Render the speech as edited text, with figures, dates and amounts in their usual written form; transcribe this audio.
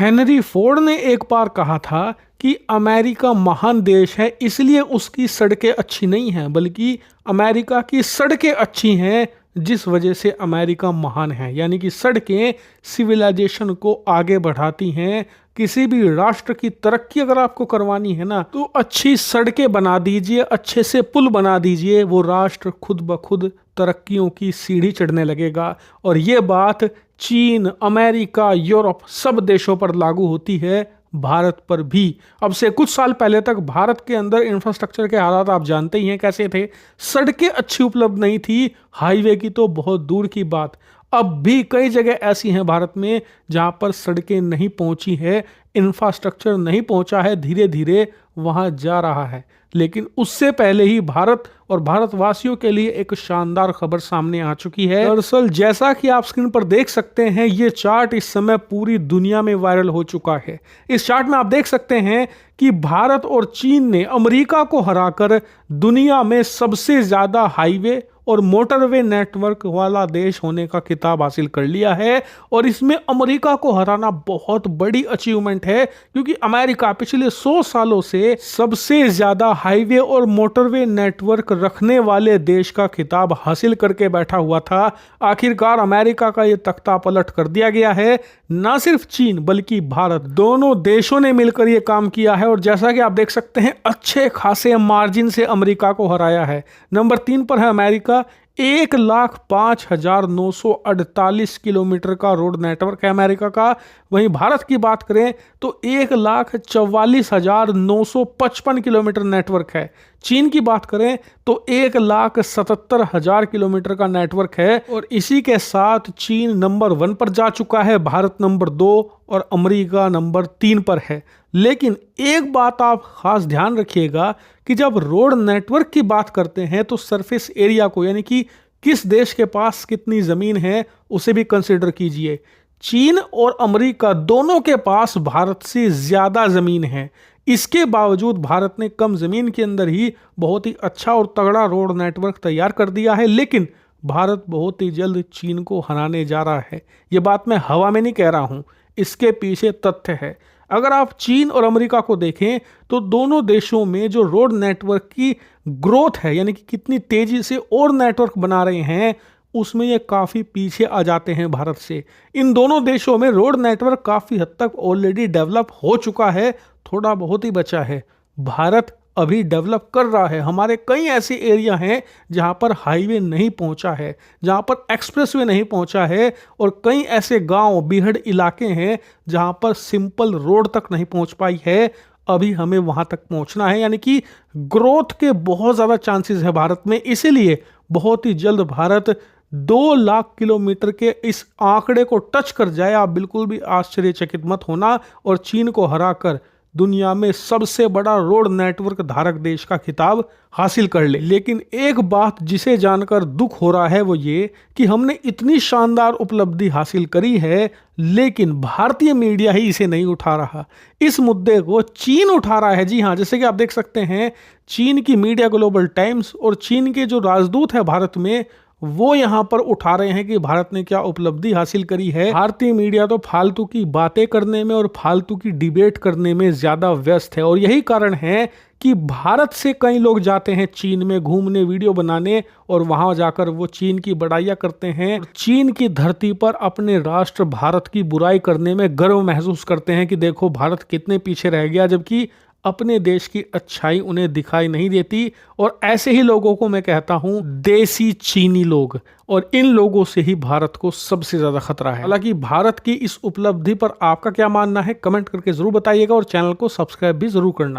Henry Ford ने एक बार कहा था कि अमेरिका महान देश है, इसलिए उसकी सड़कें अच्छी नहीं हैं, बल्कि अमेरिका की सड़कें अच्छी हैं जिस वजह से अमेरिका महान है। यानी कि सड़कें सिविलाइजेशन को आगे बढ़ाती हैं। किसी भी राष्ट्र की तरक्की अगर आपको करवानी है ना, तो अच्छी सड़कें बना दीजिए, अच्छे से पुल बना दीजिए, वो राष्ट्र खुद ब खुद तरक्कियों की सीढ़ी चढ़ने लगेगा। और ये बात चीन, अमेरिका, यूरोप सब देशों पर लागू होती है, भारत पर भी। अब से कुछ साल पहले तक भारत के अंदर इंफ्रास्ट्रक्चर के हालात आप जानते ही हैं कैसे थे। सड़कें अच्छी उपलब्ध नहीं थी, हाईवे की तो बहुत दूर की बात। अब भी कई जगह ऐसी हैं भारत में जहां पर सड़कें नहीं पहुंची है, इंफ्रास्ट्रक्चर नहीं पहुंचा है, धीरे धीरे वहां जा रहा है। लेकिन उससे पहले ही भारत और भारतवासियों के लिए एक शानदार खबर सामने आ चुकी है। दरअसल जैसा कि आप स्क्रीन पर देख सकते हैं, ये चार्ट इस समय पूरी दुनिया में वायरल हो चुका है। इस चार्ट में आप देख सकते हैं कि भारत और चीन ने अमेरिका को हराकर दुनिया में सबसे ज्यादा हाईवे और मोटरवे नेटवर्क वाला देश होने का खिताब हासिल कर लिया है। और इसमें अमेरिका को हराना बहुत बड़ी अचीवमेंट है, क्योंकि अमेरिका पिछले 100 सालों से सबसे ज्यादा हाईवे और मोटरवे नेटवर्क रखने वाले देश का खिताब हासिल करके बैठा हुआ था। आखिरकार अमेरिका का यह तख्ता पलट कर दिया गया है। ना सिर्फ चीन बल्कि भारत, दोनों देशों ने मिलकर यह काम किया है। और जैसा कि आप देख सकते हैं, अच्छे खासे मार्जिन से अमेरिका को हराया है। नंबर 3 पर है अमेरिका। 1,05,948 किलोमीटर का रोड नेटवर्क है अमेरिका का। वहीं भारत की बात करें तो 1,44,955 किलोमीटर नेटवर्क है। चीन की बात करें तो 1,77,000 किलोमीटर का नेटवर्क है। और इसी के साथ चीन नंबर 1 पर जा चुका है, भारत नंबर 2 और अमेरिका नंबर 3 पर है। लेकिन एक बात आप खास ध्यान रखिएगा कि जब रोड नेटवर्क की बात करते हैं तो सरफेस एरिया को, यानी कि किस देश के पास कितनी जमीन है, उसे भी कंसिडर कीजिए। चीन और अमेरिका दोनों के पास भारत से ज्यादा जमीन है। इसके बावजूद भारत ने कम जमीन के अंदर ही बहुत ही अच्छा और तगड़ा रोड नेटवर्क तैयार कर दिया है। लेकिन भारत बहुत ही जल्द चीन को हराने जा रहा है। ये बात मैं हवा में नहीं कह रहा हूं, इसके पीछे तथ्य है। अगर आप चीन और अमेरिका को देखें तो दोनों देशों में जो रोड नेटवर्क की ग्रोथ है, यानी कि कितनी तेजी से और नेटवर्क बना रहे हैं, उसमें ये काफ़ी पीछे आ जाते हैं भारत से। इन दोनों देशों में रोड नेटवर्क काफ़ी हद तक ऑलरेडी डेवलप हो चुका है, थोड़ा बहुत ही बचा है। भारत अभी डेवलप कर रहा है। हमारे कई ऐसे एरिया हैं जहां पर हाईवे नहीं पहुंचा है, जहां पर एक्सप्रेसवे नहीं पहुंचा है, और कई ऐसे गांव बीहड़ इलाके हैं जहां पर सिंपल रोड तक नहीं पहुंच पाई है। अभी हमें वहां तक पहुंचना है, यानी कि ग्रोथ के बहुत ज़्यादा चांसेस है भारत में। इसीलिए बहुत ही जल्द भारत 2 लाख किलोमीटर के इस आंकड़े को टच कर जाए। आप बिल्कुल भी आश्चर्यचकित मत होना और चीन को हराकर दुनिया में सबसे बड़ा रोड नेटवर्क धारक देश का खिताब हासिल कर ले। लेकिन एक बात जिसे जानकर दुख हो रहा है वो ये कि हमने इतनी शानदार उपलब्धि हासिल करी है, लेकिन भारतीय मीडिया ही इसे नहीं उठा रहा। इस मुद्दे को चीन उठा रहा है। जी हाँ, जैसे कि आप देख सकते हैं, चीन की मीडिया ग्लोबल टाइम्स और चीन के जो राजदूत है भारत में, वो यहां पर उठा रहे हैं कि भारत ने क्या उपलब्धि हासिल करी है। भारतीय मीडिया तो फालतू की बातें करने में और फालतू की डिबेट करने में ज्यादा व्यस्त है। और यही कारण है कि भारत से कई लोग जाते हैं चीन में घूमने, वीडियो बनाने, और वहां जाकर वो चीन की बड़ाइयां करते हैं। चीन की धरती पर अपने राष्ट्र भारत की बुराई करने में गर्व महसूस करते हैं कि देखो भारत कितने पीछे रह गया, जबकि अपने देश की अच्छाई उन्हें दिखाई नहीं देती। और ऐसे ही लोगों को मैं कहता हूं देसी चीनी लोग, और इन लोगों से ही भारत को सबसे ज्यादा खतरा है। हालांकि भारत की इस उपलब्धि पर आपका क्या मानना है, कमेंट करके जरूर बताइएगा और चैनल को सब्सक्राइब भी जरूर करना।